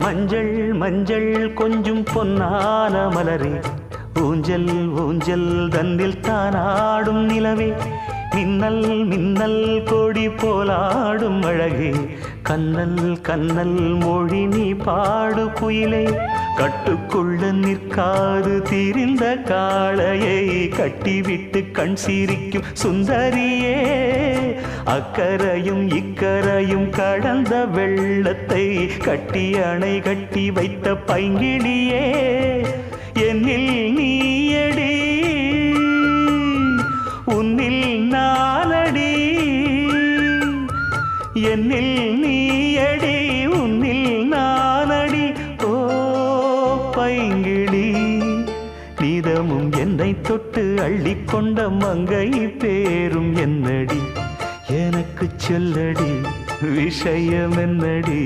மஞ்சள் மஞ்சள் கொஞ்சம் பொன்னான மலரே, ஊஞ்சல் ஊஞ்சல் தன்னில் தானாடும் நிலவே, மின்னல் மின்னல் கொடி போலாடும் அழகே, கண்ணல் கண்ணல் மொழி நீ பாடு குயிலே, கட்டுக்குள்ள நிற்காது திரிந்த காளையை கட்டிவிட்டு கண் சிரிக்கும் சுந்தரியே, அக்கரையும் இக்கரையும் கடந்த வெள்ளத்தை கட்டி அணை கட்டி வைத்த பைங்கிளியே, என்னில் நீயடி உன்னில் நானடி, என்னில் நீயடி உன்னில் நானடி. ஓ பைங்கிளி, நீதமும் என்னை தொட்டு அள்ளிக்கொண்ட மங்கை பேரும் என்னடி, எனக்கு சொல்லடி விஷயம் என்னடி.